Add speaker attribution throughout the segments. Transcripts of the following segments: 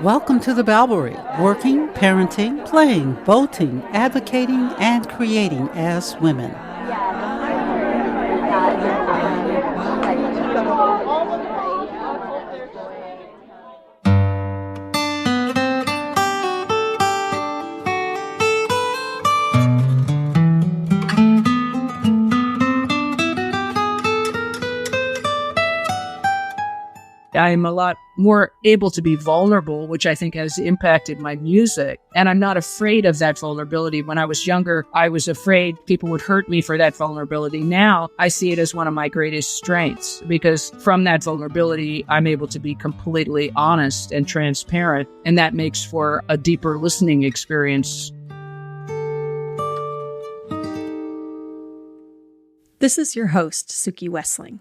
Speaker 1: Welcome to the Balbury, working, parenting, playing, voting, advocating, and creating as women.
Speaker 2: I'm a lot more able to be vulnerable, which I think has impacted my music. And I'm not afraid of that vulnerability. When I was younger, I was afraid people would hurt me for that vulnerability. Now I see it as one of my greatest strengths because from that vulnerability, I'm able to be completely honest and transparent. And that makes for a deeper listening experience.
Speaker 3: This is your host, Suki Wessling.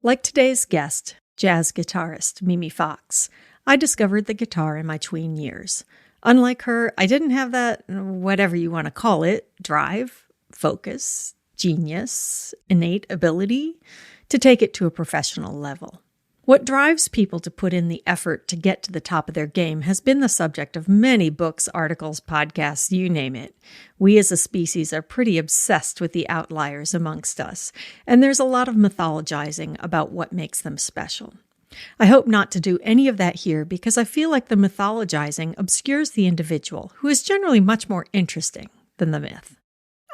Speaker 3: Like today's guest, jazz guitarist Mimi Fox, I discovered the guitar in my tween years. Unlike her, I didn't have that, whatever you want to call it, drive, focus, genius, innate ability to take it to a professional level. What drives people to put in the effort to get to the top of their game has been the subject of many books, articles, podcasts, you name it. We as a species are pretty obsessed with the outliers amongst us, and there's a lot of mythologizing about what makes them special. I hope not to do any of that here because I feel like the mythologizing obscures the individual, who is generally much more interesting than the myth.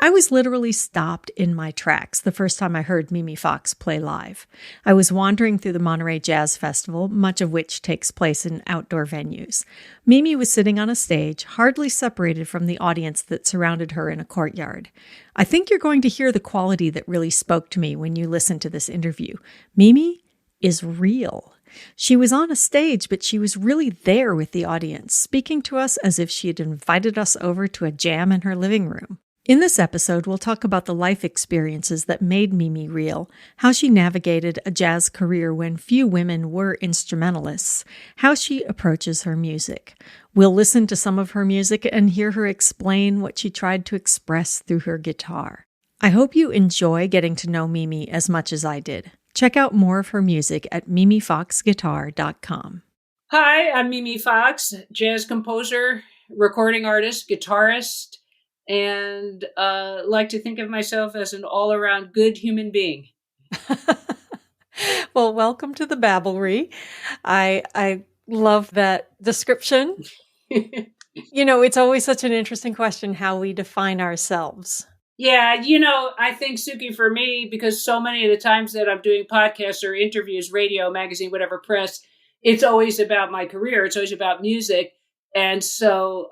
Speaker 3: I was literally stopped in my tracks the first time I heard Mimi Fox play live. I was wandering through the Monterey Jazz Festival, much of which takes place in outdoor venues. Mimi was sitting on a stage, hardly separated from the audience that surrounded her in a courtyard. I think you're going to hear the quality that really spoke to me when you listen to this interview. Mimi is real. She was on a stage, but she was really there with the audience, speaking to us as if she had invited us over to a jam in her living room. In this episode, we'll talk about the life experiences that made Mimi real, how she navigated a jazz career when few women were instrumentalists, how she approaches her music. We'll listen to some of her music and hear her explain what she tried to express through her guitar. I hope you enjoy getting to know Mimi as much as I did. Check out more of her music at mimifoxguitar.com.
Speaker 2: Hi, I'm Mimi Fox, jazz composer, recording artist, guitarist, and like to think of myself as an all-around good human being.
Speaker 3: Well, welcome to the Babblery. I love that description. It's always such an interesting question how we define ourselves.
Speaker 2: Yeah, I think, Suki, for me, because so many of the times that I'm doing podcasts or interviews, radio, magazine, whatever, press, it's always about my career. It's always about music. And so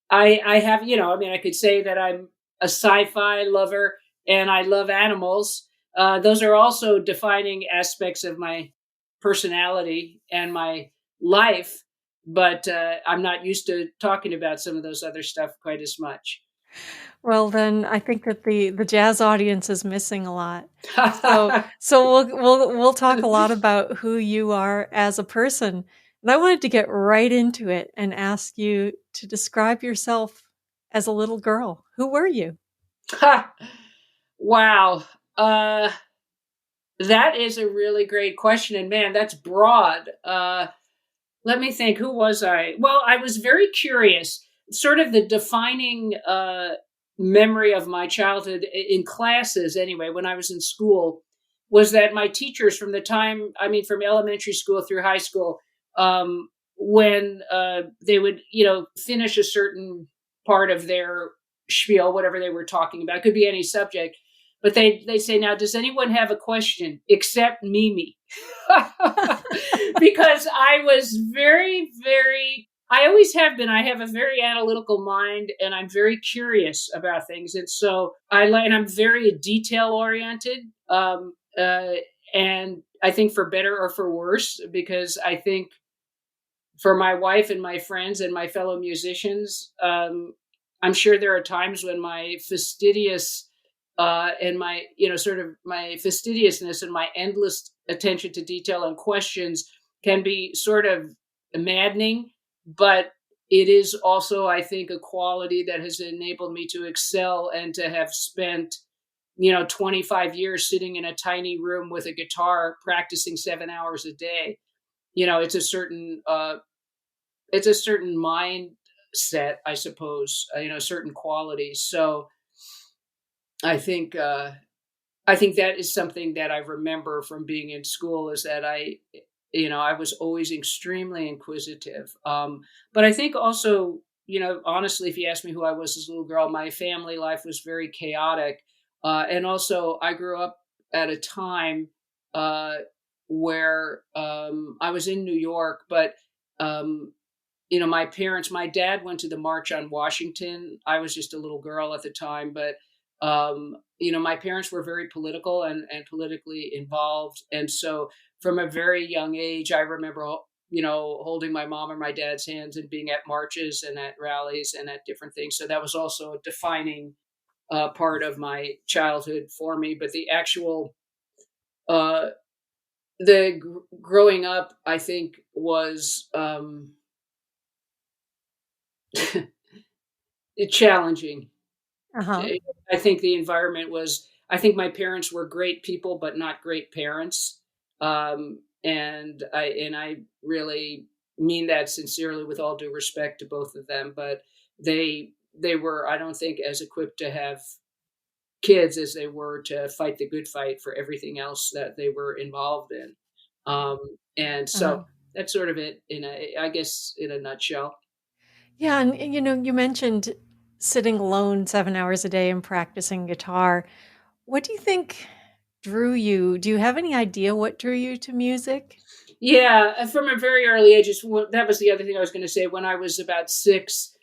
Speaker 2: I have, I could say that I'm a sci-fi lover and I love animals. Those are also defining aspects of my personality and my life, but I'm not used to talking about some of those other stuff quite as much.
Speaker 3: Well, then I think that the jazz audience is missing a lot. So we'll talk a lot about who you are as a person. And I wanted to get right into it and ask you to describe yourself as a little girl. Who were you?
Speaker 2: Wow. That is a really great question. And man, that's broad. Let me think. Who was I? Well, I was very curious. Sort of the defining memory of my childhood in classes, anyway, when I was in school, was that my teachers from from elementary school through high school, when they would, finish a certain part of their spiel, whatever they were talking about, could be any subject, but they say, now, does anyone have a question except Mimi? Because I was very, very, I always have been, I have a very analytical mind and I'm very curious about things. And so I'm very detail oriented. And I think for better or for worse, because I think for my wife and my friends and my fellow musicians, I'm sure there are times when my fastidious and my, sort of my fastidiousness and my endless attention to detail and questions can be sort of maddening, but it is also, I think, a quality that has enabled me to excel and to have spent 25 years sitting in a tiny room with a guitar practicing 7 hours a day. It's a certain mindset, I suppose, certain qualities. So I think, I think that is something that I remember from being in school, is that I was always extremely inquisitive. But I think also, honestly, if you ask me who I was as a little girl, my family life was very chaotic. And also, I grew up at a time uh, where I was in New York, but um, my dad went to the March on Washington. I was just a little girl at the time, but my parents were very political and politically involved. And so from a very young age, I remember, holding my mom or my dad's hands and being at marches and at rallies and at different things. So that was also a defining part of my childhood for me. But the actual, uh, growing up, I think was, challenging.
Speaker 3: Uh-huh.
Speaker 2: I think the environment was. I think my parents were great people, but not great parents. And I really mean that sincerely, with all due respect to both of them. But they were, I don't think, as equipped to have kids as they were to fight the good fight for everything else that they were involved in. Um, and
Speaker 3: Uh-huh.
Speaker 2: so that's sort of it, I guess, in a nutshell.
Speaker 3: Yeah, and you mentioned sitting alone 7 hours a day and practicing guitar. What do you think drew you? Do you have any idea what drew you to music?
Speaker 2: Yeah, from a very early age, that was the other thing I was going to say. When I was about 6,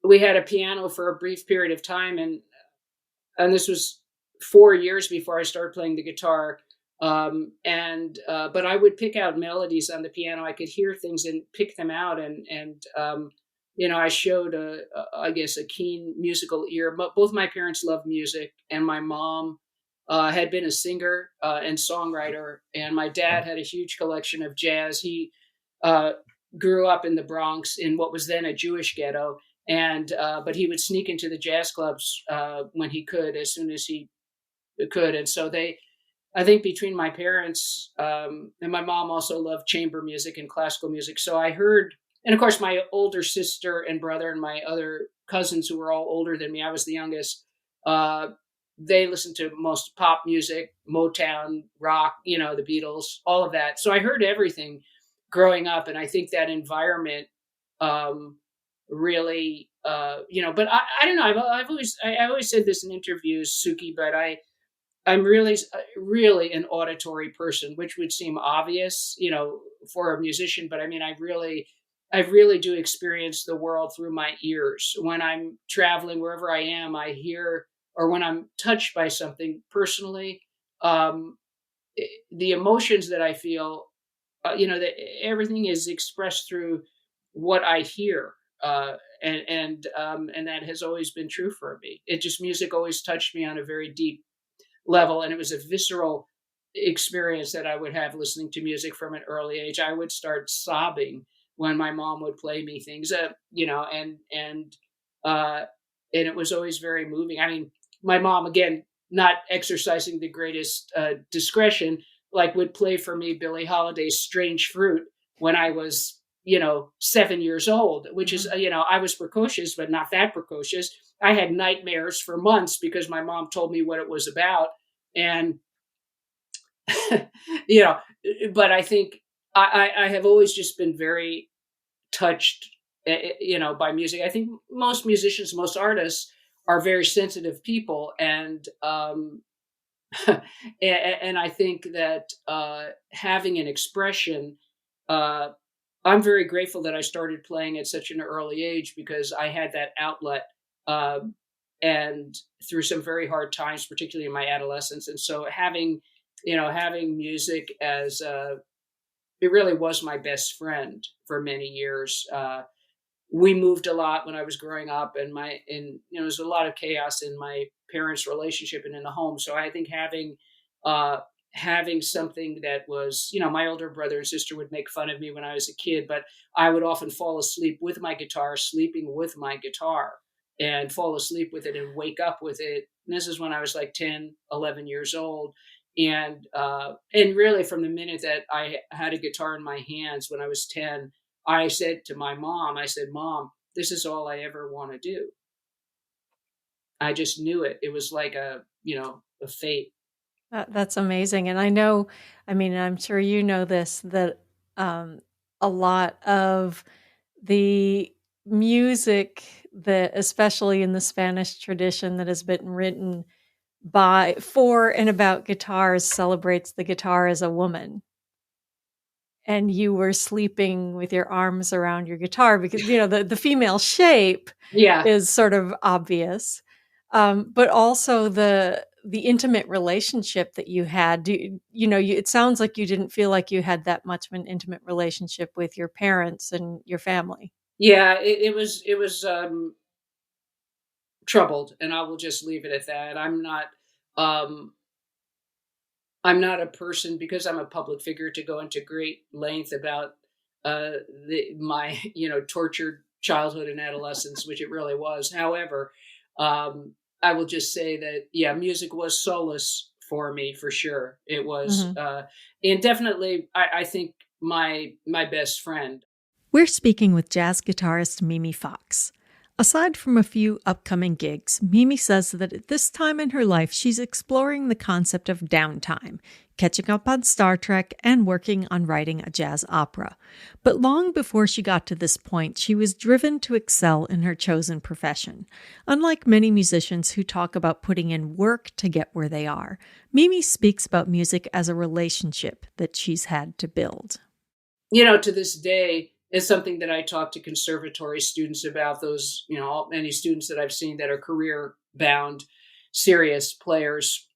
Speaker 2: we had a piano for a brief period of time, and this was 4 years before I started playing the guitar. And but I would pick out melodies on the piano. I could hear things and pick them out, and I showed I guess, a keen musical ear. But both my parents loved music, and my mom had been a singer and songwriter, and my dad had a huge collection of jazz. He uh, grew up in the Bronx in what was then a Jewish ghetto, and but he would sneak into the jazz clubs when he could, as soon as he could. And so I think between my parents, and my mom also loved chamber music and classical music. So I heard, and of course, my older sister and brother and my other cousins, who were all older than me, I was the youngest. Uh, they listened to most pop music, Motown, rock, the Beatles, all of that. So I heard everything growing up, and I think that environment um, really, But I don't know. I always said this in interviews, Suki, but I'm really, really an auditory person, which would seem obvious, for a musician. But I mean, I really do experience the world through my ears. When I'm traveling, wherever I am, I hear, or when I'm touched by something personally, um, the emotions that I feel, that everything is expressed through what I hear. And that has always been true for me. Music always touched me on a very deep level, and it was a visceral experience that I would have listening to music from an early age. I would start sobbing when my mom would play me things, uh, and it was always very moving. I mean, my mom, again, not exercising the greatest discretion, like, would play for me Billie Holiday's "Strange Fruit" when I was, 7 years old, which is,
Speaker 3: Mhm.
Speaker 2: I was precocious, but not that precocious. I had nightmares for months because my mom told me what it was about. And, you know, but I think I have always just been very touched, by music. I think most musicians, most artists are very sensitive people. And I think that having an expression, uh, I'm very grateful that I started playing at such an early age, because I had that outlet, um, and through some very hard times, particularly in my adolescence. And so having music as it really was my best friend for many years. We moved a lot when I was growing up, and there was a lot of chaos in my parents' relationship and in the home. So I think uh, having something that was, my older brother and sister would make fun of me when I was a kid, but I would often fall asleep with my guitar, sleeping with my guitar, and fall asleep with it and wake up with it, And this is when I was like 10, 11 years old. And really from the minute that I had a guitar in my hands when I was 10, I said to my mom, I said, Mom, this is all I ever want to do. I just knew it. It was like a fate.
Speaker 3: That's amazing. And I know, I mean, I'm sure you know this, that a lot of the music that, especially in the Spanish tradition, that has been written by, for, and about guitars celebrates the guitar as a woman. And you were sleeping with your arms around your guitar because, the female shape
Speaker 2: Yeah.
Speaker 3: is sort of obvious. But also the intimate relationship that you had. It sounds like you didn't feel like you had that much of an intimate relationship with your parents and your family.
Speaker 2: Yeah, it was troubled, and I will just leave it at that. Um I'm not a person, because I'm a public figure, to go into great length about my tortured childhood and adolescence, which it really was. However, I will just say that yeah, music was solace for me for sure. It was,
Speaker 3: Mhm.
Speaker 2: and definitely I think my best friend.
Speaker 3: We're speaking with jazz guitarist Mimi Fox. Aside from a few upcoming gigs, Mimi says that at this time in her life, she's exploring the concept of downtime, catching up on Star Trek, and working on writing a jazz opera. But long before she got to this point, she was driven to excel in her chosen profession. Unlike many musicians who talk about putting in work to get where they are, Mimi speaks about music as a relationship that she's had to build.
Speaker 2: To this day, is something that I talk to conservatory students about. Those, many students that I've seen that are career bound, serious players.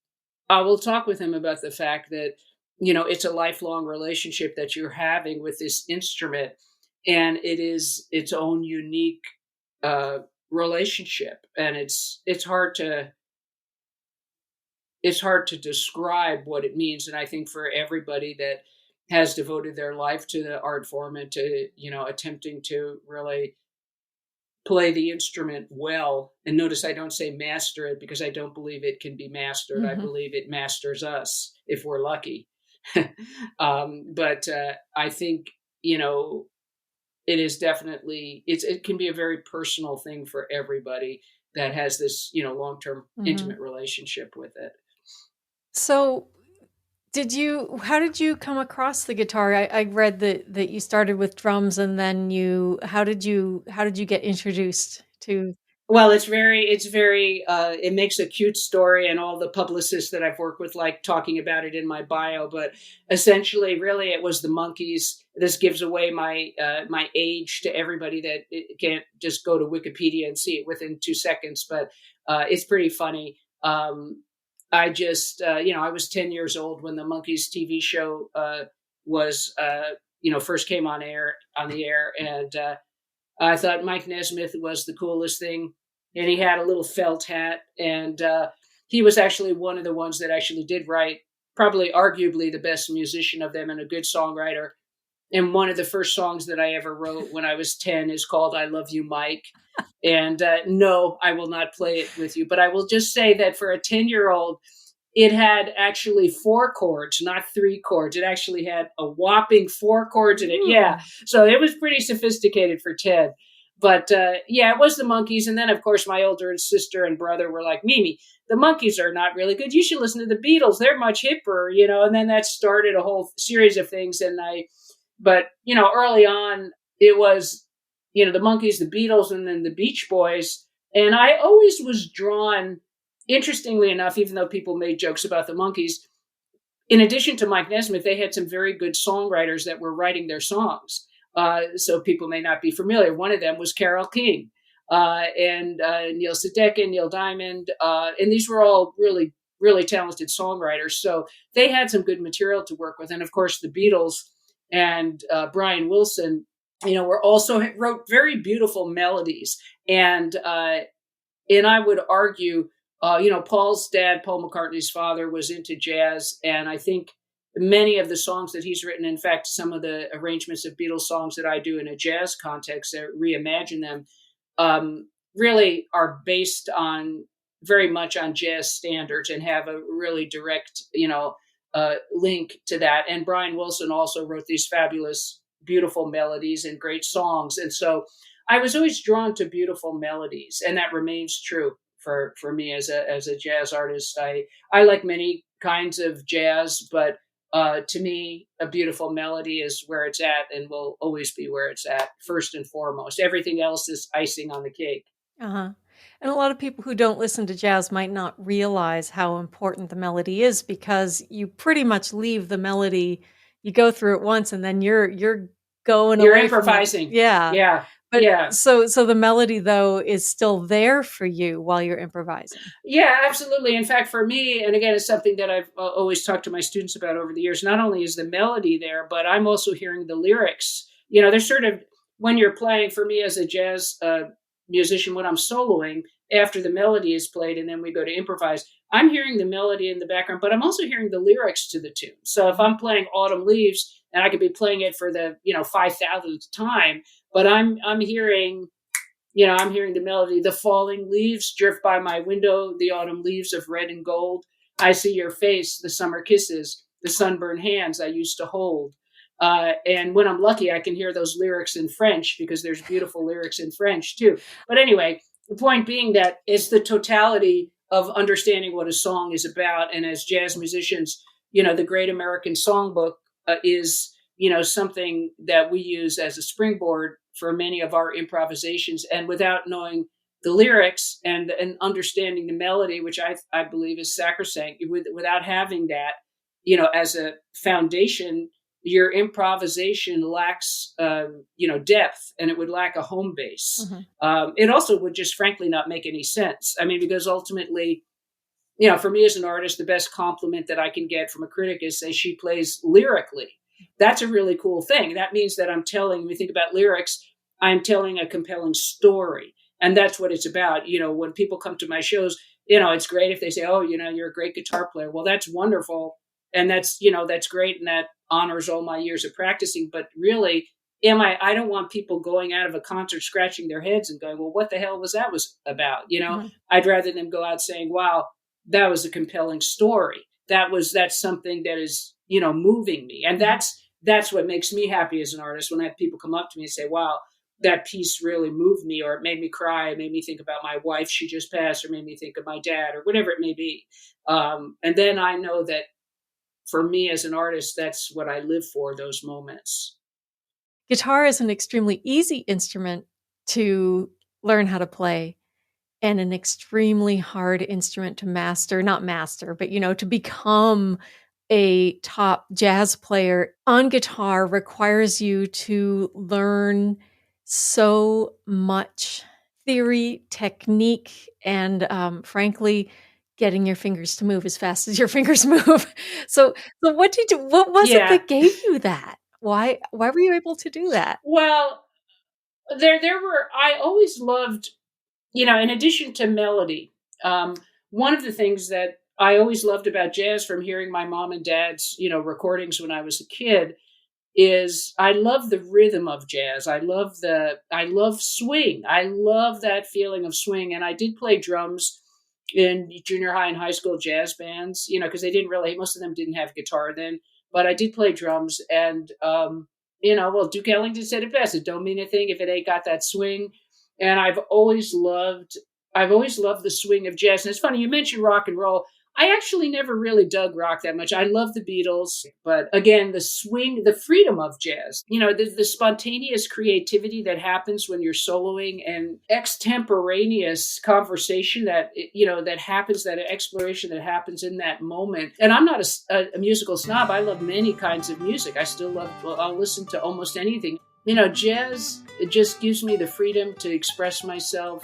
Speaker 2: I will talk with them about the fact that, it's a lifelong relationship that you're having with this instrument, and it is its own unique uh, relationship. And it's hard to describe what it means. And I think for everybody that has devoted their life to the art form and to, attempting to really play the instrument well. And notice I don't say master it, because I don't believe it can be mastered. I
Speaker 3: Mhm.
Speaker 2: believe it masters us if we're lucky. But I think, it is definitely, it can be a very personal thing for everybody that has this, long-term
Speaker 3: Mhm.
Speaker 2: intimate relationship with it.
Speaker 3: So, how did you come across the guitar? I read that you started with drums and then how did you get introduced to?
Speaker 2: Well, it's very, it makes a cute story, and all the publicists that I've worked with like talking about it in my bio. But essentially, really, it was the Monkees. This gives away my age to everybody that can't just go to Wikipedia and see it within 2 seconds. But it's pretty funny. I just, I was 10 years old when the Monkees TV show was, first came on the air, and I thought Mike Nesmith was the coolest thing, and he had a little felt hat, and he was actually one of the ones that actually did write, probably arguably the best musician of them and a good songwriter. And one of the first songs that I ever wrote when I was 10 is called "I Love You, Mike." And no, I will not play it with you, but I will just say that for a 10-year-old, it had actually 4 chords, not 3 chords. It actually had a whopping 4 chords in it. Yeah. So it was pretty sophisticated for Ted. But yeah, it was the Monkees. And then, of course, my older sister and brother were like, Mimi, the Monkees are not really good. You should listen to the Beatles. They're much hipper, And then that started a whole series of things. But, early on, it was, the Monkees, the Beatles, and then the Beach Boys. And I always was drawn, interestingly enough, even though people made jokes about the Monkees, in addition to Mike Nesmith, they had some very good songwriters that were writing their songs. So people may not be familiar. One of them was Carole King, and Neil Sedaka, Neil Diamond, and these were all really, really talented songwriters. So they had some good material to work with. And of course, the Beatles and Brian Wilson, were also wrote very beautiful melodies. And I would argue, Paul's dad, Paul McCartney's father, was into jazz. And I think many of the songs that he's written, in fact, some of the arrangements of Beatles songs that I do in a jazz context, reimagine them, really are based on very much on jazz standards and have a really direct, link to that. And Brian Wilson also wrote these fabulous, beautiful melodies and great songs. And so I was always drawn to beautiful melodies, and that remains true for me as a jazz artist. I like many kinds of jazz, but to me, a beautiful melody is where it's at and will always be where it's at, first and foremost. Everything else is icing on the cake.
Speaker 3: Uh-huh. And a lot of people who don't listen to jazz might not realize how important the melody is, because you pretty much leave the melody, you go through it once and then you're going
Speaker 2: You're
Speaker 3: away
Speaker 2: improvising.
Speaker 3: From it. Yeah.
Speaker 2: Yeah.
Speaker 3: But
Speaker 2: yeah.
Speaker 3: So the melody though is still there for you while you're improvising.
Speaker 2: Yeah, absolutely. In fact, for me, and again, it's something that I've always talked to my students about over the years, not only is the melody there, but I'm also hearing the lyrics. There's sort of, when you're playing, for me as a jazz musician, when I'm soloing, after the melody is played and then we go to improvise, I'm hearing the melody in the background, but I'm also hearing the lyrics to the tune. So if I'm playing Autumn Leaves, and I could be playing it for the 5,000th time, but I'm hearing the melody. The falling leaves drift by my window, the autumn leaves of red and gold. I see your face, the summer kisses, the sunburned hands I used to hold. And when I'm lucky, I can hear those lyrics in French, because there's beautiful lyrics in French too. But anyway, the point being that it's the totality of understanding what a song is about. And as jazz musicians, the Great American Songbook is, something that we use as a springboard for many of our improvisations. And without knowing the lyrics and understanding the melody, which I believe is sacrosanct, without having that, as a foundation, your improvisation lacks, depth, and it would lack a home base.
Speaker 3: Mm-hmm.
Speaker 2: It also would just frankly not make any sense. I mean, because ultimately, for me as an artist, the best compliment that I can get from a critic is, say, she plays lyrically. That's a really cool thing. That means that when we think about lyrics, I'm telling a compelling story. And that's what it's about. When people come to my shows, it's great if they say, oh, you're a great guitar player. Well, that's wonderful. And that's great. And that honors all my years of practicing. But really, I don't want people going out of a concert scratching their heads and going, well, what the hell was about?
Speaker 3: Mm-hmm.
Speaker 2: I'd rather them go out saying, wow, that was a compelling story. That's something that is, moving me. And that's what makes me happy as an artist, when I have people come up to me and say, wow, that piece really moved me, or it made me cry, it made me think about my wife, she just passed, or made me think of my dad, or whatever it may be. And then I know that for me as an artist, that's what I live for, those moments.
Speaker 3: Guitar is an extremely easy instrument to learn how to play, and an extremely hard instrument to not master, but, to become a top jazz player on guitar requires you to learn so much theory, technique, and frankly, getting your fingers to move as fast as your fingers move. So what was it that gave you that? Why were you able to do that?
Speaker 2: Well, I always loved, in addition to melody, one of the things that I always loved about jazz, from hearing my mom and dad's, recordings when I was a kid, is I love the rhythm of jazz. I love swing. I love that feeling of swing. And I did play drums in junior high and high school jazz bands, because most of them didn't have guitar then, but I did play drums. And, well, Duke Ellington said it best: it don't mean a thing if it ain't got that swing. And I've always loved the swing of jazz. And it's funny, you mentioned rock and roll. I actually never really dug rock that much. I love the Beatles, but again, the swing, the freedom of jazz, the spontaneous creativity that happens when you're soloing, and extemporaneous conversation that happens, that exploration that happens in that moment. And I'm not a musical snob. I love many kinds of music. I'll listen to almost anything. Jazz, it just gives me the freedom to express myself.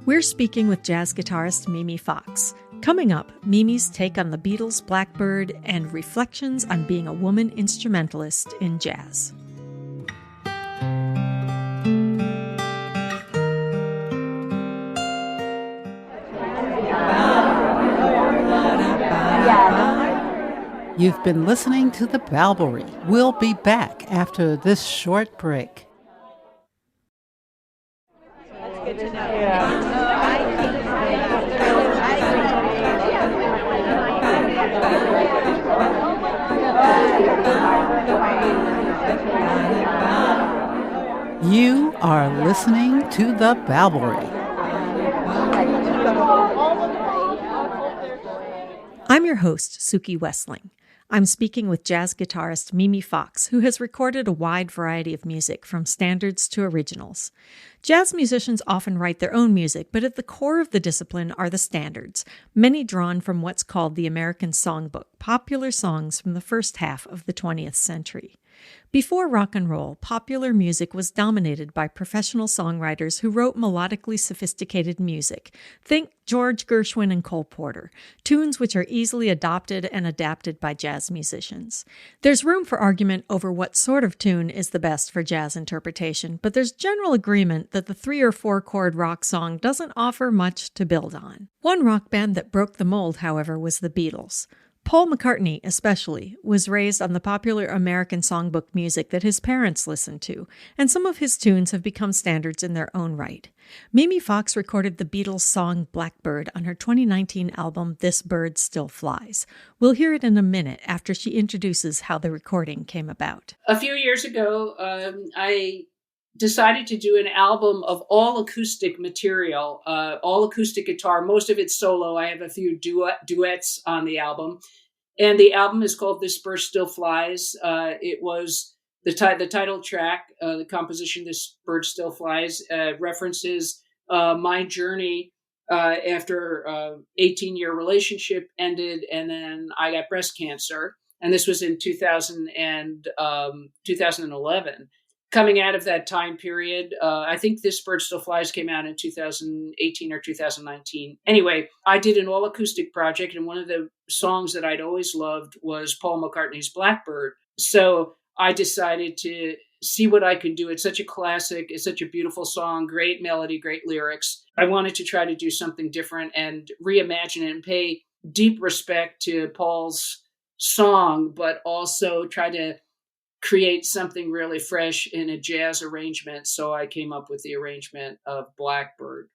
Speaker 3: We're speaking with jazz guitarist Mimi Fox. Coming up, Mimi's take on the Beatles' Blackbird and reflections on being a woman instrumentalist in jazz.
Speaker 1: You've been listening to The Balberry. We'll be back after this short break.
Speaker 4: That's good to know.
Speaker 1: You are listening to The Balberry.
Speaker 3: I'm your host, Suki Wessling. I'm speaking with jazz guitarist Mimi Fox, who has recorded a wide variety of music, from standards to originals. Jazz musicians often write their own music, but at the core of the discipline are the standards, many drawn from what's called the American Songbook, popular songs from the first half of the 20th century. Before rock and roll, popular music was dominated by professional songwriters who wrote melodically sophisticated music. Think George Gershwin and Cole Porter, tunes which are easily adopted and adapted by jazz musicians. There's room for argument over what sort of tune is the best for jazz interpretation, but there's general agreement that the 3 or 4 chord rock song doesn't offer much to build on. One rock band that broke the mold, however, was the Beatles. Paul McCartney, especially, was raised on the popular American songbook music that his parents listened to, and some of his tunes have become standards in their own right. Mimi Fox recorded the Beatles' song Blackbird on her 2019 album This Bird Still Flies. We'll hear it in a minute after she introduces how the recording came about.
Speaker 2: A few years ago, I decided to do an album of all acoustic material, all acoustic guitar, most of it solo. I have a few duets on the album. And the album is called This Bird Still Flies. It was the title track, the composition This Bird Still Flies, references my journey after 18-year relationship ended, and then I got breast cancer. And this was in 2011. Coming out of that time period, I think This Bird Still Flies came out in 2018 or 2019. Anyway, I did an all-acoustic project, and one of the songs that I'd always loved was Paul McCartney's Blackbird. So I decided to see what I could do. It's such a classic. It's such a beautiful song, great melody, great lyrics. I wanted to try to do something different and reimagine it and pay deep respect to Paul's song, but also try to create something really fresh in a jazz arrangement. So I came up with the arrangement of Blackbird.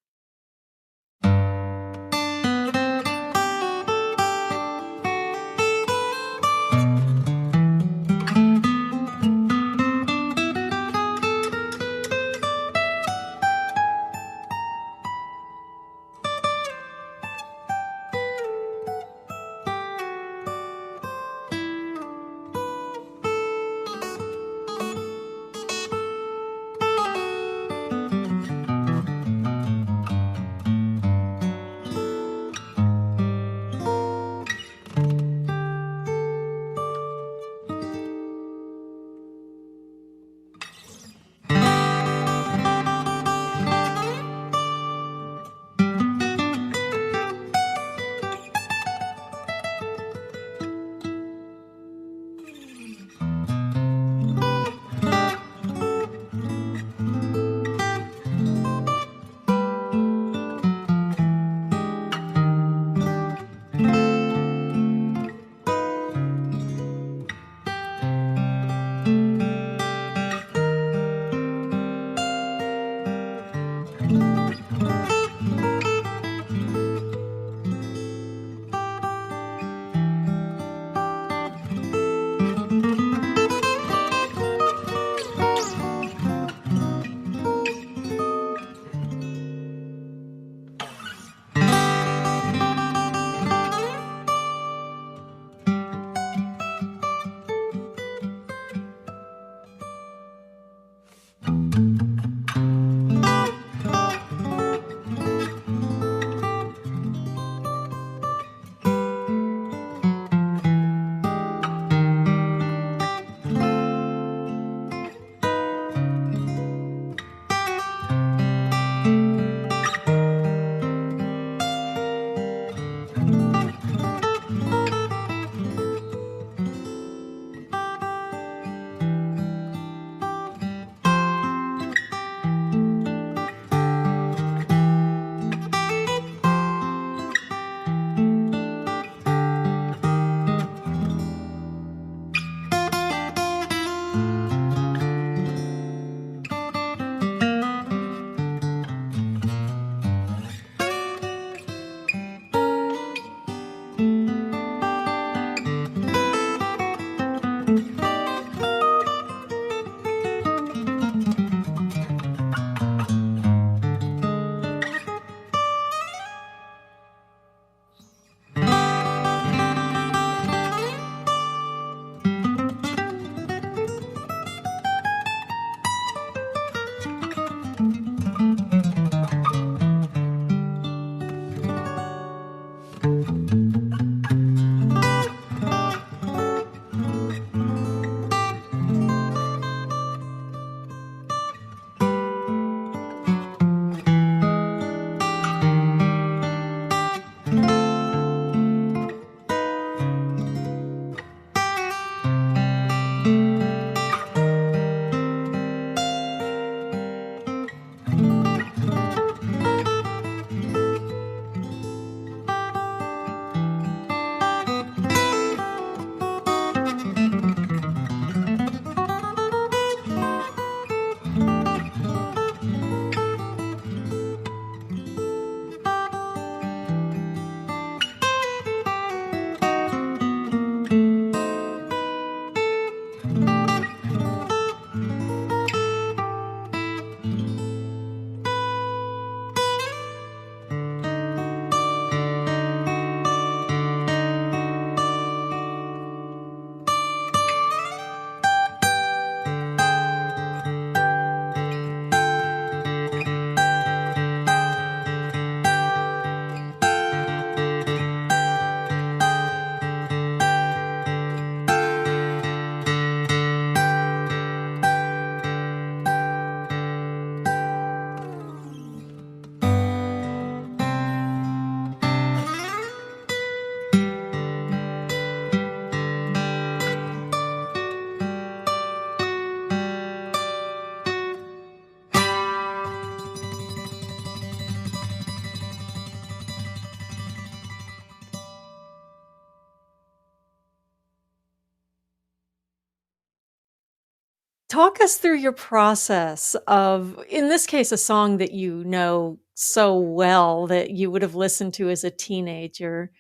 Speaker 3: Talk us through your process of, in this case, a song that you know so well that you would have listened to as a teenager.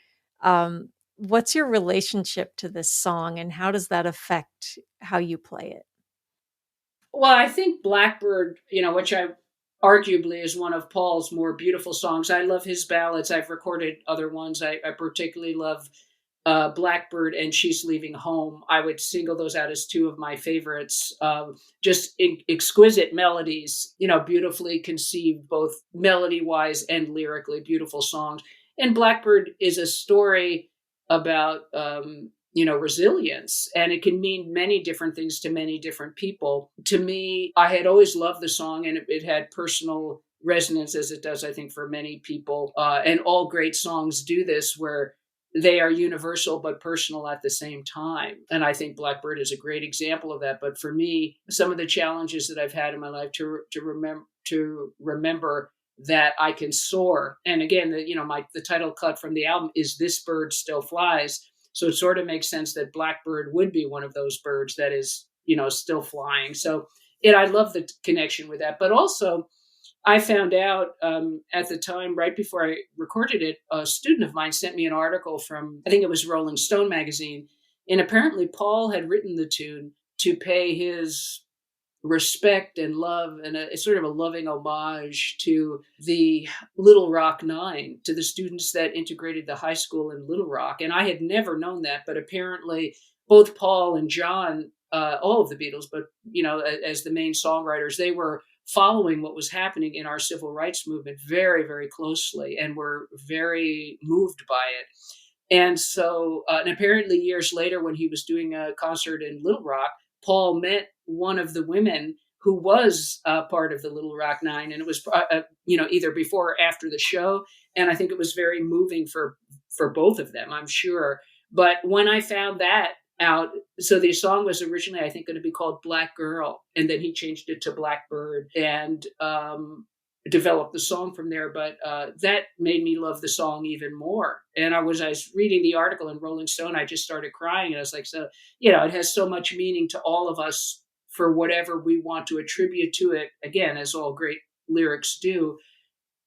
Speaker 3: What's your relationship to this song and how does that affect how you play it?
Speaker 2: Well, I think Blackbird, which I arguably is one of Paul's more beautiful songs. I love his ballads. I've recorded other ones. I particularly love Blackbird and She's Leaving Home. I would single those out as two of my favorites. Just exquisite melodies, beautifully conceived, both melody wise and lyrically, beautiful songs. And Blackbird is a story about, resilience, and it can mean many different things to many different people. To me, I had always loved the song, and it had personal resonance, as it does, I think, for many people. And all great songs do this, where they are universal but personal at the same time. And I think Blackbird is a great example of that. But for me, some of the challenges that I've had in my life to remember that I can soar. And again, the title cut from the album is "This Bird Still Flies." So it sort of makes sense that Blackbird would be one of those birds that is, still flying. So I love the connection with that. But also, I found out at the time, right before I recorded it, a student of mine sent me an article from, I think it was Rolling Stone magazine. And apparently Paul had written the tune to pay his respect and love and a sort of a loving homage to the Little Rock Nine, to the students that integrated the high school in Little Rock. And I had never known that, but apparently both Paul and John, all of the Beatles, but, as the main songwriters, they were following what was happening in our civil rights movement very, very closely and were very moved by it. And so, and apparently years later, when he was doing a concert in Little Rock, Paul met one of the women who was part of the Little Rock Nine, and it was either before or after the show, and I think it was very moving for both of them, I'm sure. But when I found that out, so the song was originally, I think, going to be called Black Girl, and then he changed it to Blackbird and developed the song from there. But that made me love the song even more. And I was reading the article in Rolling Stone, I just started crying, and I was like, so it has so much meaning to all of us for whatever we want to attribute to it. Again, as all great lyrics do,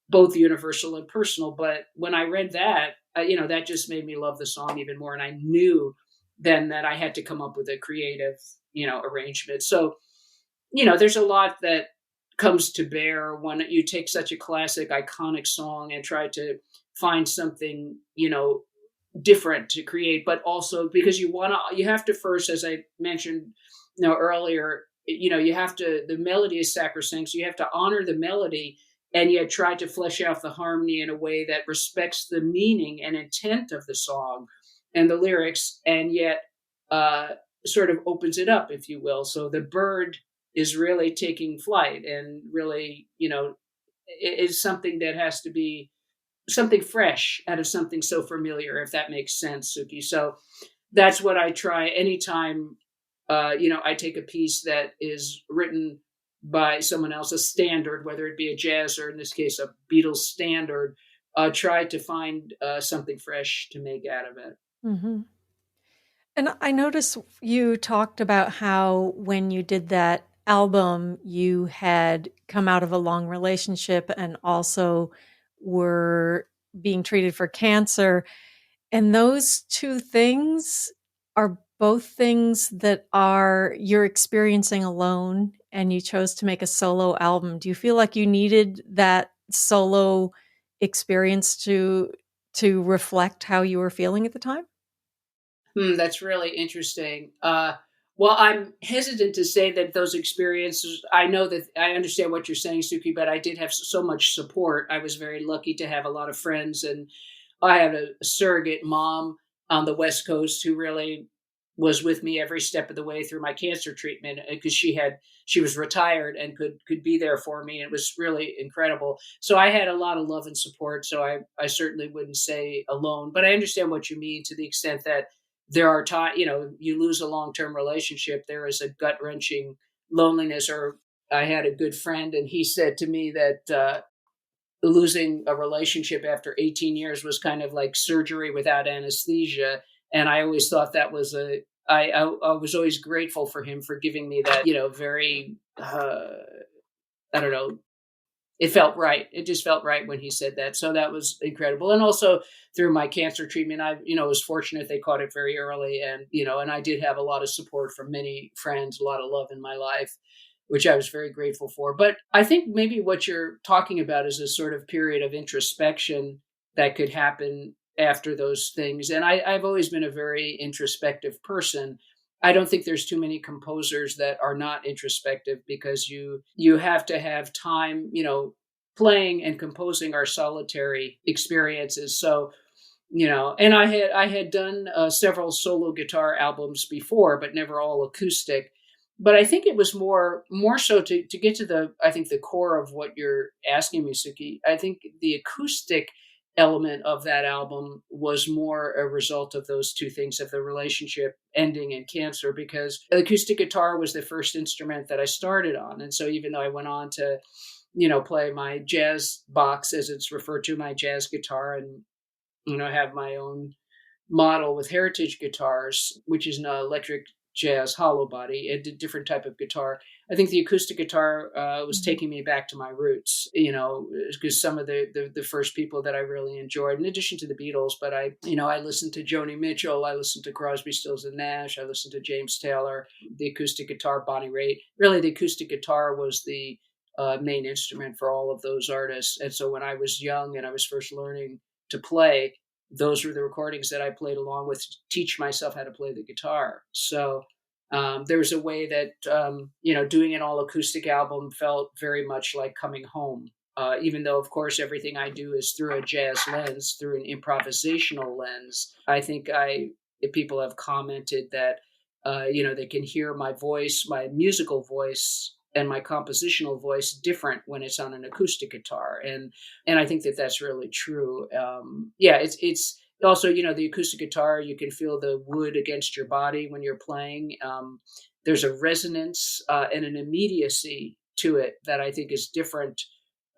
Speaker 2: both universal and personal. But when I read that, that just made me love the song even more. And I knew then that I had to come up with a creative, arrangement. So, there's a lot that comes to bear when you take such a classic, iconic song and try to find something, different to create, but also because you have to first, as I mentioned, earlier, the melody is sacrosanct. So you have to honor the melody and yet try to flesh out the harmony in a way that respects the meaning and intent of the song and the lyrics, and yet sort of opens it up, if you will. So the bird is really taking flight and really, is something that has to be something fresh out of something so familiar, if that makes sense, Suki. So that's what I try anytime, I take a piece that is written by someone else, a standard, whether it be a jazz or in this case, a Beatles standard, try to find something fresh to make out of it.
Speaker 3: Mm-hmm. And I noticed you talked about how when you did that album, you had come out of a long relationship and also were being treated for cancer. And those two things are both things that you're experiencing alone, and you chose to make a solo album. Do you feel like you needed that solo experience to reflect how you were feeling at the time?
Speaker 2: That's really interesting. Well, I'm hesitant to say that those experiences, I know that I understand what you're saying, Suki, but I did have so much support. I was very lucky to have a lot of friends, and I had a surrogate mom on the West Coast who really was with me every step of the way through my cancer treatment, because she was retired and could be there for me. It was really incredible. So I had a lot of love and support. So I certainly wouldn't say alone, but I understand what you mean to the extent that there are times, you lose a long-term relationship, there is a gut-wrenching loneliness. Or I had a good friend, and he said to me that losing a relationship after 18 years was kind of like surgery without anesthesia. And I always thought that was I was always grateful for him for giving me that, very, I don't know, it felt right. It just felt right when he said that. So that was incredible. And also through my cancer treatment, I, was fortunate they caught it very early. And I did have a lot of support from many friends, a lot of love in my life, which I was very grateful for. But I think maybe what you're talking about is a sort of period of introspection that could happen after those things. And I've always been a very introspective person. I don't think there's too many composers that are not introspective, because you have to have time, playing and composing are solitary experiences. So, and I had done several solo guitar albums before, but never all acoustic. But I think it was more so to get to I think the core of what you're asking me, Suki. I think the acoustic element of that album was more a result of those two things, of the relationship ending and cancer, because acoustic guitar was the first instrument that I started on. And so even though I went on to, play my jazz box, as it's referred to, my jazz guitar, and, have my own model with Heritage Guitars, which is an electric jazz hollow body, a different type of guitar. I think the acoustic guitar was taking me back to my roots, because some of the first people that I really enjoyed, in addition to the Beatles, but I listened to Joni Mitchell, I listened to Crosby, Stills and Nash, I listened to James Taylor, the acoustic guitar, Bonnie Raitt. Really, the acoustic guitar was the main instrument for all of those artists. And so when I was young and I was first learning to play, those were the recordings that I played along with to teach myself how to play the guitar. So there was a way that, doing an all acoustic album felt very much like coming home, even though, of course, everything I do is through a jazz lens, through an improvisational lens. I think people have commented that, they can hear my voice, my musical voice, and my compositional voice different when it's on an acoustic guitar. And I think that that's really true. It's also, the acoustic guitar, you can feel the wood against your body when you're playing. There's a resonance and an immediacy to it that I think is different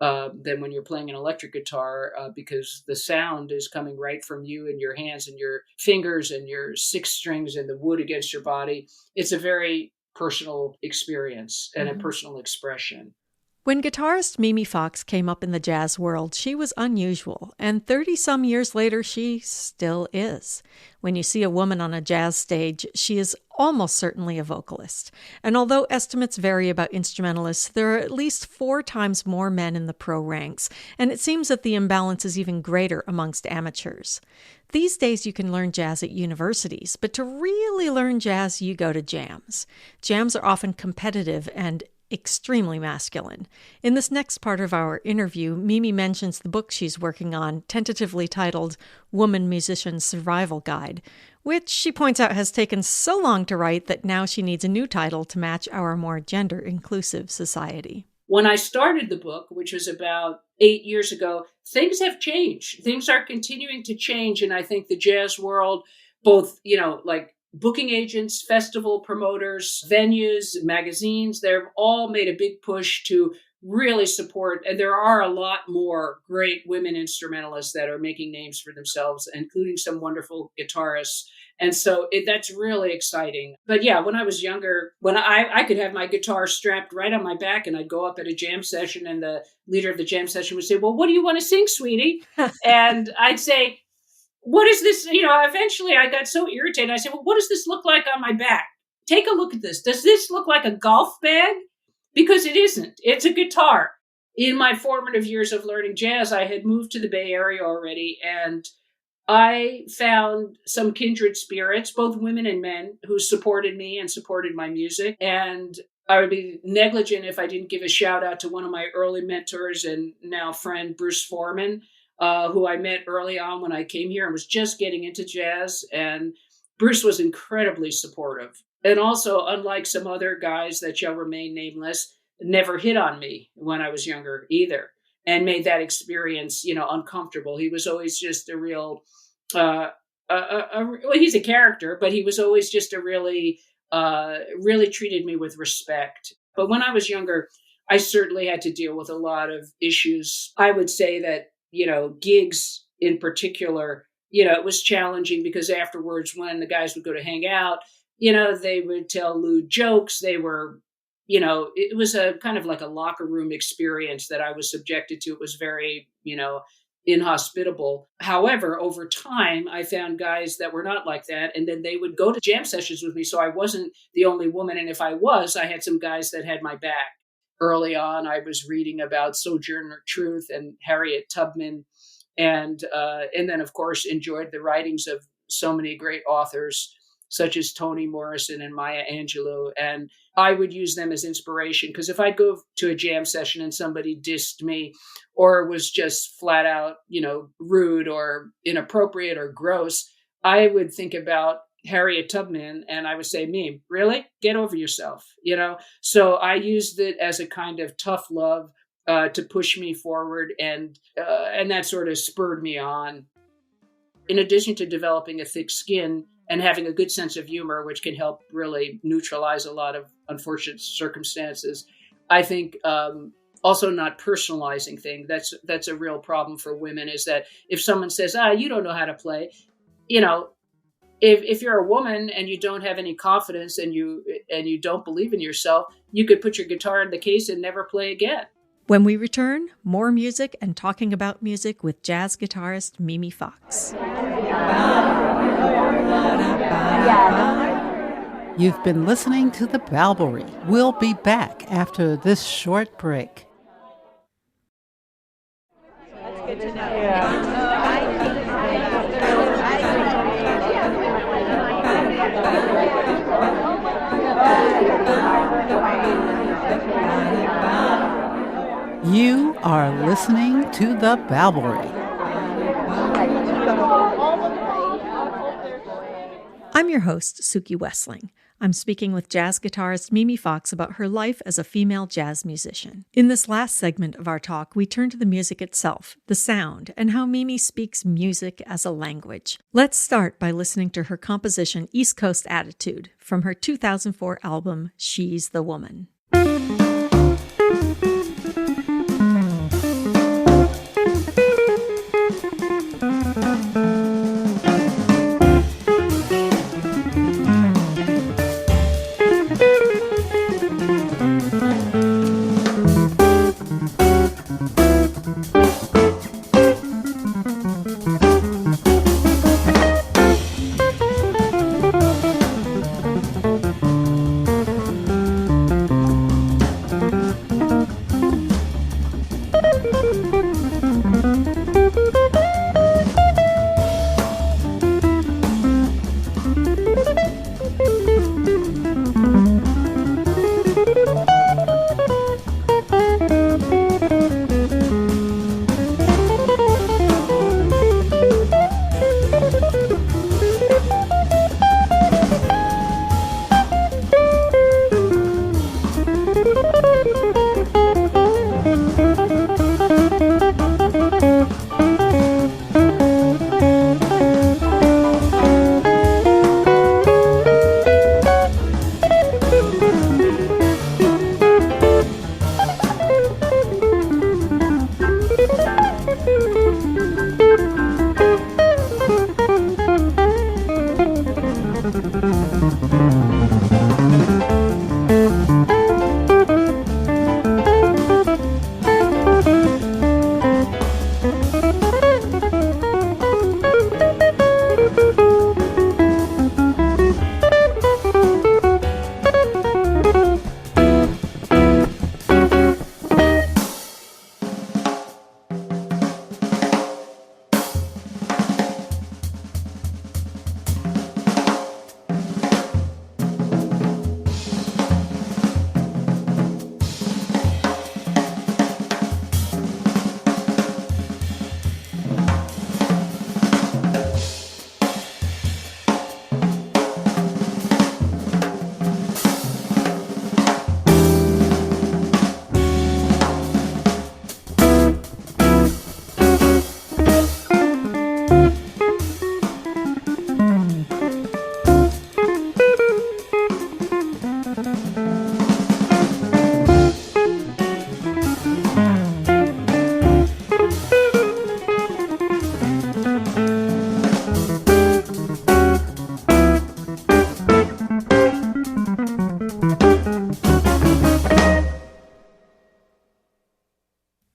Speaker 2: than when you're playing an electric guitar, because the sound is coming right from you and your hands and your fingers and your six strings and the wood against your body. It's a very personal experience and a personal expression.
Speaker 3: When guitarist Mimi Fox came up in the jazz world, she was unusual, and 30-some years later, she still is. When you see a woman on a jazz stage, she is almost certainly a vocalist. And although estimates vary about instrumentalists, there are at least 4 times more men in the pro ranks, and it seems that the imbalance is even greater amongst amateurs. These days you can learn jazz at universities, but to really learn jazz, you go to jams. Jams are often competitive and extremely masculine. In this next part of our interview, Mimi mentions the book she's working on, tentatively titled Woman Musician's Survival Guide, which she points out has taken so long to write that now she needs a new title to match our more gender-inclusive society.
Speaker 2: When I started the book, which was about 8 years ago, things have changed. Things are continuing to change. And I think the jazz world, both, like booking agents, festival promoters, venues, magazines, they've all made a big push to really support. And there are a lot more great women instrumentalists that are making names for themselves, including some wonderful guitarists. And so that's really exciting. But yeah, when I was younger, when I could have my guitar strapped right on my back and I'd go up at a jam session and the leader of the jam session would say, "Well, what do you want to sing, sweetie?" And I'd say, "What is this?" Eventually I got so irritated. I said, "Well, what does this look like on my back? Take a look at this. Does this look like a golf bag?" Because it isn't. It's a guitar. In my formative years of learning jazz, I had moved to the Bay Area already, and I found some kindred spirits, both women and men, who supported me and supported my music. And I would be negligent if I didn't give a shout out to one of my early mentors and now friend, Bruce Foreman, who I met early on when I came here and was just getting into jazz. And Bruce was incredibly supportive. And also, unlike some other guys that shall remain nameless, never hit on me when I was younger either, and made that experience, uncomfortable. He was always just a real, well, he's a character, but he was always just a really treated me with respect. But when I was younger, I certainly had to deal with a lot of issues. I would say that, gigs in particular, it was challenging because afterwards, when the guys would go to hang out, They would tell lewd jokes. They were, it was a kind of like a locker room experience that I was subjected to. It was very, inhospitable. However, over time, I found guys that were not like that. And then they would go to jam sessions with me. So I wasn't the only woman. And if I was, I had some guys that had my back. Early on, I was reading about Sojourner Truth and Harriet Tubman. And then, of course, enjoyed the writings of so many great authors, such as Toni Morrison and Maya Angelou. And I would use them as inspiration, because if I'd go to a jam session and somebody dissed me or was just flat out, rude or inappropriate or gross, I would think about Harriet Tubman and I would say, me, really? Get over yourself, So I used it as a kind of tough love to push me forward, and that sort of spurred me on. In addition to developing a thick skin and having a good sense of humor, which can help really neutralize a lot of unfortunate circumstances, I think also not personalizing things. That's a real problem for women, is that if someone says, you don't know how to play, if you're a woman and you don't have any confidence and you don't believe in yourself, you could put your guitar in the case and never play again.
Speaker 3: When we return, more music and talking about music with jazz guitarist Mimi Fox.
Speaker 1: You've been listening to The Balbory. We'll be back after this short break.
Speaker 4: That's good to know.
Speaker 1: You are listening to The Balbory.
Speaker 3: I'm your host, Suki Wessling. I'm speaking with jazz guitarist Mimi Fox about her life as a female jazz musician. In this last segment of our talk, we turn to the music itself, the sound, and how Mimi speaks music as a language. Let's start by listening to her composition East Coast Attitude from her 2004 album, She's the Woman.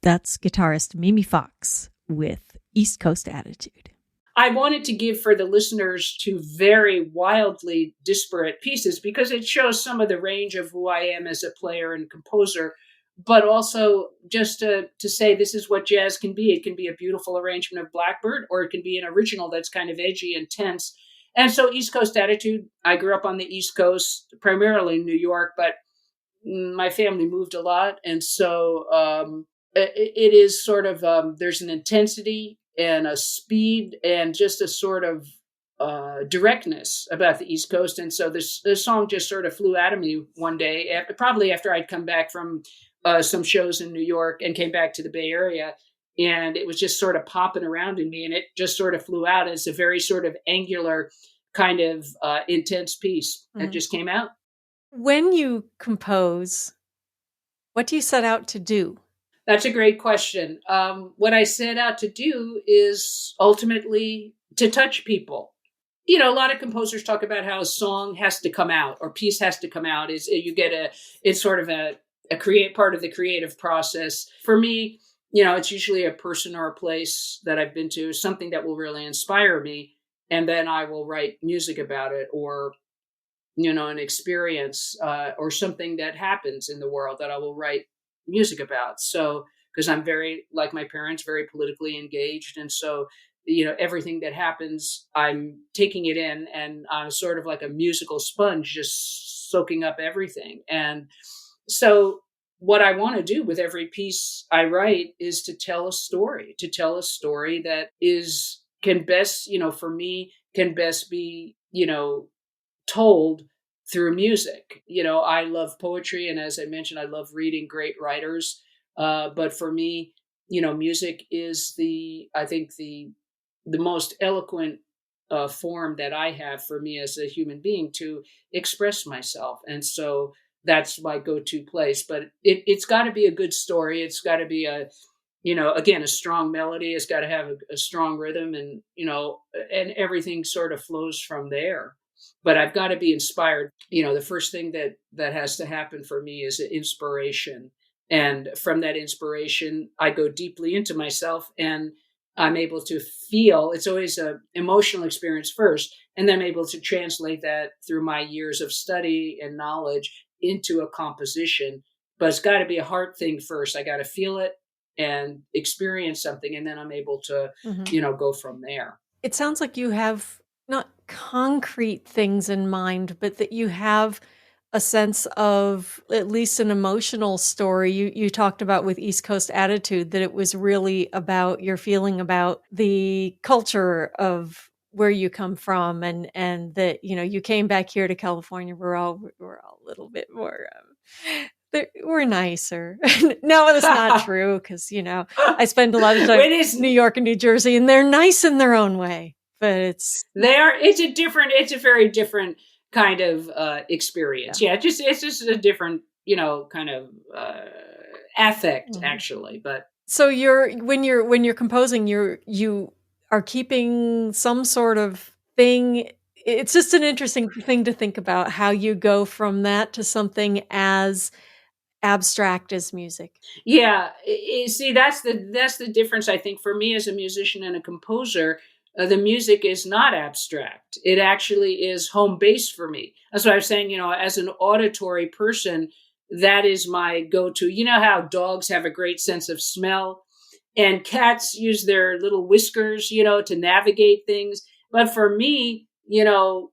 Speaker 3: That's guitarist Mimi Fox with East Coast Attitude.
Speaker 2: I wanted to give for the listeners two very wildly disparate pieces because it shows some of the range of who I am as a player and composer, but also just to say this is what jazz can be. It can be a beautiful arrangement of Blackbird, or it can be an original that's kind of edgy and tense. And so East Coast Attitude, I grew up on the East Coast, primarily in New York, but my family moved a lot. And so it is sort of, there's an intensity and a speed and just a sort of directness about the East Coast. And so this song just sort of flew out of me one day, probably after I'd come back from some shows in New York and came back to the Bay Area. And it was just sort of popping around in me, and it just sort of flew out as a very sort of angular kind of intense piece that just came out.
Speaker 3: When you compose, what do you set out to do?
Speaker 2: That's a great question. What I set out to do is ultimately to touch people. You know, a lot of composers talk about how a song has to come out or piece has to come out. It's sort of a part of the creative process. For me, you know, it's usually a person or a place that I've been to, something that will really inspire me. And then I will write music about it, or, you know, an experience or something that happens in the world that I will write music about. So, because I'm very, like my parents, very politically engaged. And so, you know, everything that happens, I'm taking it in, and I'm sort of like a musical sponge, just soaking up everything. And so what I want to do with every piece I write is to tell a story that can best, you know, for me, can best be, you know, told through music. You know, I love poetry. And as I mentioned, I love reading great writers. But for me, you know, music is I think the most eloquent form that I have for me as a human being to express myself. And so that's my go-to place. But it's got to be a good story. It's got to be you know, again, a strong melody. It's got to have a strong rhythm, and, you know, and everything sort of flows from there. But I've got to be inspired. You know, the first thing that has to happen for me is inspiration. And from that inspiration, I go deeply into myself, and I'm able to feel. It's always an emotional experience first, and then I'm able to translate that through my years of study and knowledge into a composition. But it's got to be a heart thing first. I got to feel it and experience something, and then I'm able to, you know, go from there.
Speaker 3: It sounds like you have not concrete things in mind, but that you have a sense of at least an emotional story. You talked about with East Coast Attitude that it was really about your feeling about the culture of where you come from, and that, you know, you came back here to California. We're all a little bit more we're nicer. No, that's not true, because, you know, I spend a lot of time in New York and New Jersey, and they're nice in their own way. But it's a very different kind of experience. Yeah, it's just a different, you know, kind of affect, actually. But so when you're composing, you are keeping some sort of thing. It's just an interesting thing to think about, how you go from that to something as abstract as music.
Speaker 2: Yeah, you see, that's the difference, I think, for me as a musician and a composer. The music is not abstract. It actually is home base for me. That's what I was saying, you know, as an auditory person, that is my go-to. You know how dogs have a great sense of smell, and cats use their little whiskers, you know, to navigate things. But for me, you know,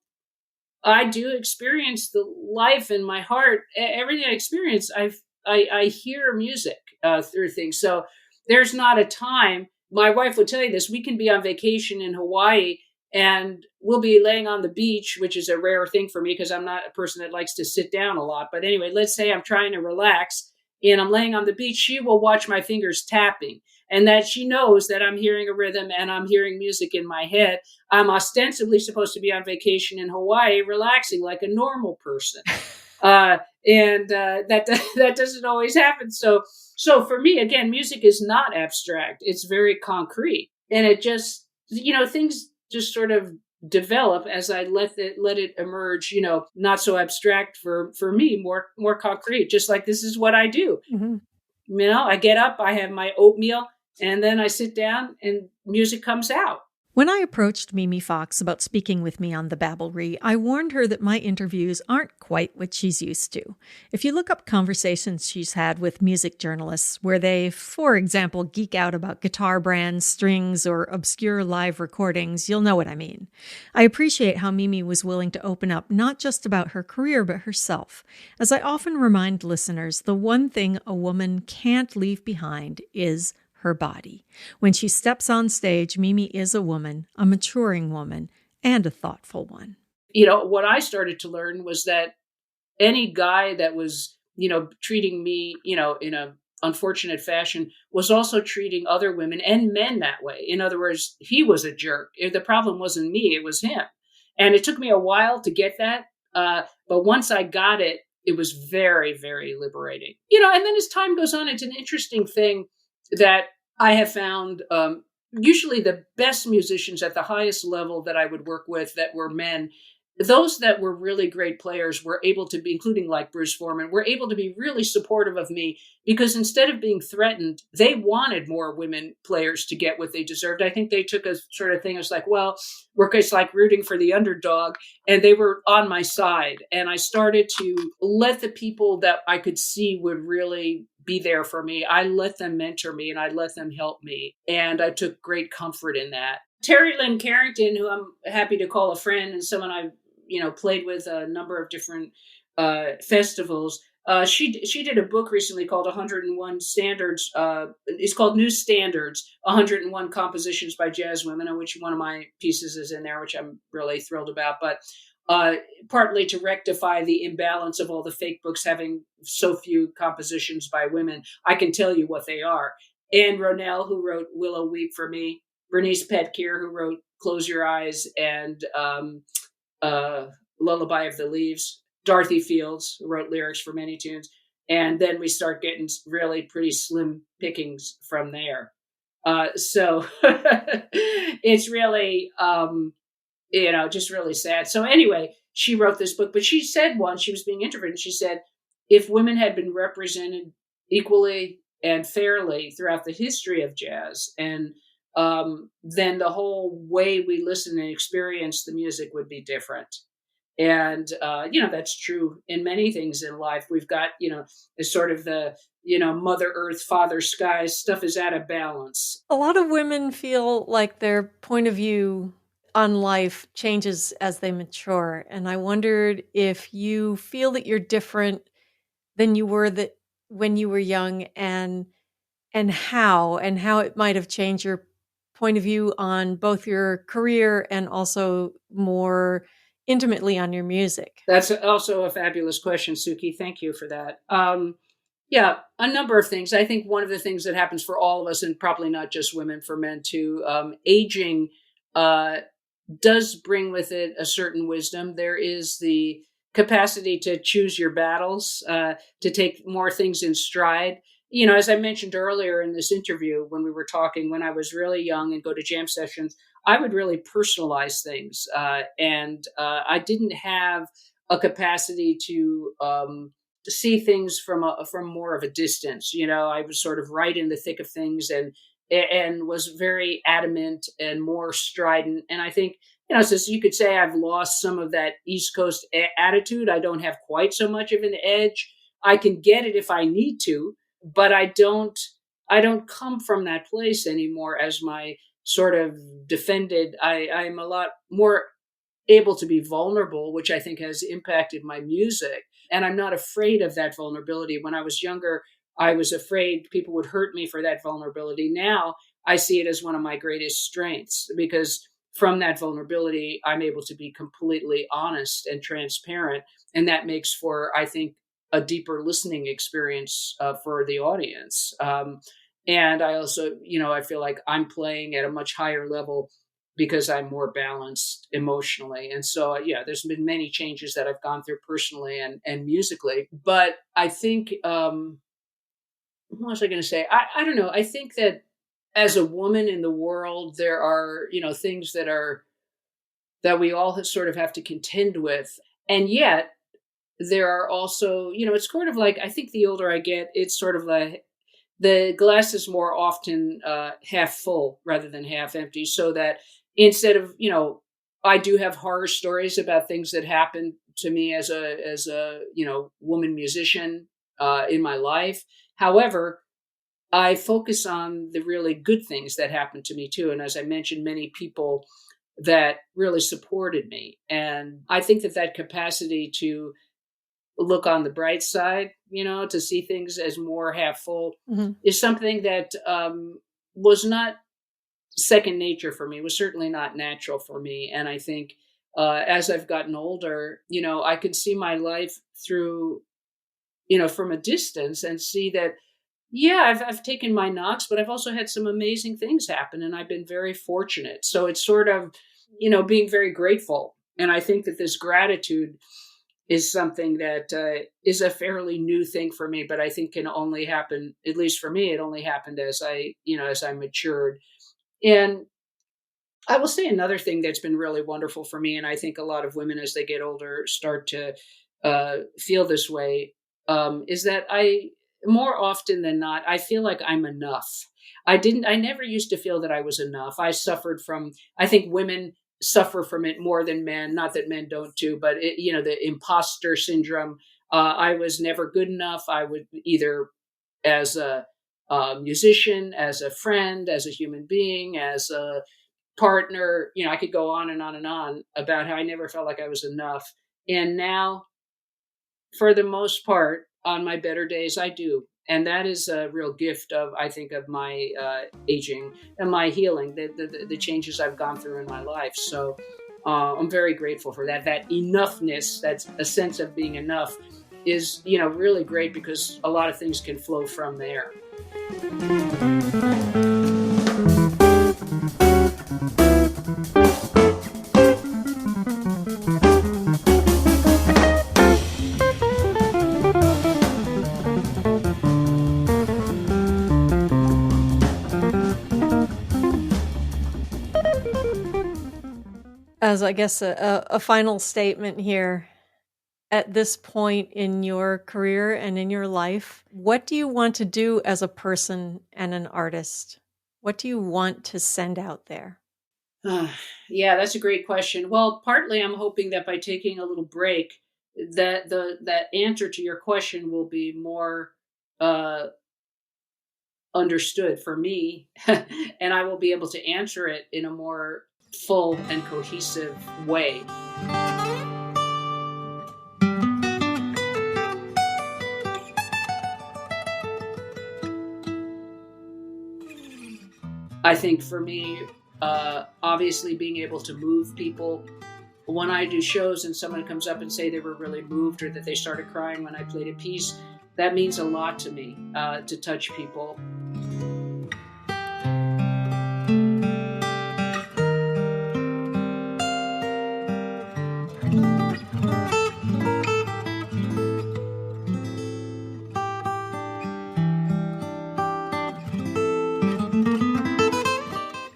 Speaker 2: I do experience the life in my heart. Everything I experience, I hear music through things. So there's not a time. My wife will tell you this. We can be on vacation in Hawaii, and we'll be laying on the beach, which is a rare thing for me because I'm not a person that likes to sit down a lot. But anyway, let's say I'm trying to relax and I'm laying on the beach. She will watch my fingers tapping, and that she knows that I'm hearing a rhythm and I'm hearing music in my head. I'm ostensibly supposed to be on vacation in Hawaii, relaxing like a normal person. That doesn't always happen. So for me, again, music is not abstract. It's very concrete, and it just, you know, things just sort of develop as I let it emerge, you know, not so abstract for me, more concrete, just like this is what I do. I get up, I have my oatmeal, and then I sit down and music comes out.
Speaker 3: When I approached Mimi Fox about speaking with me on the Babblery, I warned her that my interviews aren't quite what she's used to. If you look up conversations she's had with music journalists where they, for example, geek out about guitar brands, strings, or obscure live recordings, you'll know what I mean. I appreciate how Mimi was willing to open up not just about her career, but herself. As I often remind listeners, the one thing a woman can't leave behind is her body. When she steps on stage, Mimi is a woman, a maturing woman, and a thoughtful one.
Speaker 2: What I started to learn was that any guy that was, treating me, in a unfortunate fashion was also treating other women and men that way. In other words, he was a jerk. The problem wasn't me, it was him. And it took me a while to get that. But once I got it, it was very, very liberating. And then as time goes on, it's an interesting thing that I have found. Usually the best musicians at the highest level that I would work with that were men, those that were really great players were able to be, including like Bruce Foreman, were able to be really supportive of me because instead of being threatened, they wanted more women players to get what they deserved. I think they took a sort of thing as like, well, it's like rooting for the underdog, and they were on my side. And I started to let the people that I could see would really be there for me, I let them mentor me and I let them help me. And I took great comfort in that. Terry Lynn Carrington, who I'm happy to call a friend and someone I've played with a number of different festivals. She did a book recently called 101 Standards. It's called New Standards, 101 Compositions by Jazz Women, in which one of my pieces is in there, which I'm really thrilled about. But partly to rectify the imbalance of all the fake books having so few compositions by women. I can tell you what they are. Anne Ronell, who wrote Willow Weep for me, Bernice Petkier, who wrote Close Your Eyes and Lullaby of the Leaves, Dorothy Fields, who wrote lyrics for many tunes. And then we start getting really pretty slim pickings from there. So it's really, just really sad. So anyway, she wrote this book, but she said once she was being interviewed, and she said, if women had been represented equally and fairly throughout the history of jazz, and then the whole way we listen and experience the music would be different. And, that's true in many things in life. We've got, it's sort of the, Mother Earth, Father Sky stuff is out of balance.
Speaker 3: A lot of women feel like their point of view on life changes as they mature. And I wondered if you feel that you're different than you were when you were young, and how it might have changed your point of view on both your career and also more intimately on your music.
Speaker 2: That's also a fabulous question, Suki. Thank you for that. Yeah, a number of things. I think one of the things that happens for all of us, and probably not just women, for men too, aging does bring with it a certain wisdom. There is the capacity to choose your battles, to take more things in stride. As I mentioned earlier in this interview, when we were talking, when I was really young and go to jam sessions, I would really personalize things. And I didn't have a capacity to see things from more of a distance. I was sort of right in the thick of things and was very adamant and more strident. And I think, so you could say I've lost some of that East Coast attitude. I don't have quite so much of an edge. I can get it if I need to, but I don't come from that place anymore as my sort of defended. I'm a lot more able to be vulnerable, which I think has impacted my music. And I'm not afraid of that vulnerability. When I was younger, I was afraid people would hurt me for that vulnerability. Now I see it as one of my greatest strengths, because from that vulnerability, I'm able to be completely honest and transparent. And that makes for, I think, a deeper listening experience for the audience. And I also, I feel like I'm playing at a much higher level because I'm more balanced emotionally. And so, there's been many changes that I've gone through personally and musically. But I think, what was I going to say? I don't know. I think that as a woman in the world, there are, things that we all sort of have to contend with. And yet there are also, it's sort of like, I think the older I get, it's sort of like the glass is more often half full rather than half empty. So that instead of, I do have horror stories about things that happened to me as a woman musician in my life. However, I focus on the really good things that happened to me too. And as I mentioned, many people that really supported me. And I think that capacity to look on the bright side, to see things as more half full, is something that was not second nature for me. It was certainly not natural for me. And I think as I've gotten older, I could see my life through, from a distance and see that, yeah, I've taken my knocks, but I've also had some amazing things happen, and I've been very fortunate. So it's sort of, being very grateful. And I think that this gratitude is something that is a fairly new thing for me, but I think can only happen, at least for me, it only happened as I matured. And I will say another thing that's been really wonderful for me, and I think a lot of women as they get older start to feel this way, is that more often than not, I feel like I'm enough. I never used to feel that I was enough. I think women suffer from it more than men, not that men don't too, but the imposter syndrome. I was never good enough. I would either as a musician, as a friend, as a human being, as a partner, I could go on and on and on about how I never felt like I was enough. And now, for the most part, on my better days, I do. And that is a real gift of my aging and my healing, the changes I've gone through in my life. So I'm very grateful for that. That enoughness, that's a sense of being enough, is, really great because a lot of things can flow from there.
Speaker 3: As I guess a final statement here, at this point in your career and in your life, what do you want to do as a person and an artist? What do you want to send out there?
Speaker 2: Yeah, that's a great question. Well, partly I'm hoping that by taking a little break, that that answer to your question will be more understood for me, and I will be able to answer it in a more full and cohesive way. I think for me, obviously being able to move people. When I do shows and someone comes up and say they were really moved or that they started crying when I played a piece, that means a lot to me, to touch people.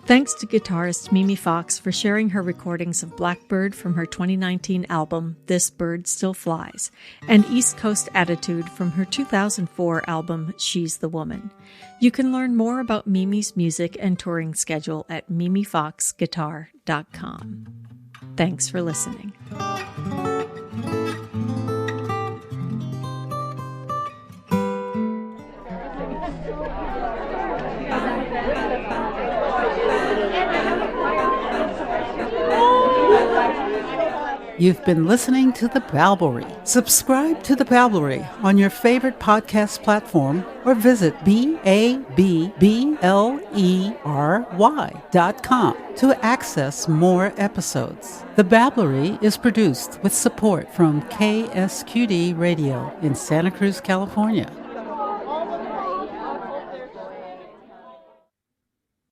Speaker 3: Thanks to guitarist Mimi Fox for sharing her recordings of Blackbird from her 2019 album, This Bird Still Flies, and East Coast Attitude from her 2004 album, She's the Woman. You can learn more about Mimi's music and touring schedule at mimifoxguitar.com. Thanks for listening.
Speaker 1: You've been listening to The Balbory. Subscribe to The Balbory on your favorite podcast platform or visit BABBLERY.com to access more episodes. The Balbory is produced with support from KSQD Radio in Santa Cruz, California.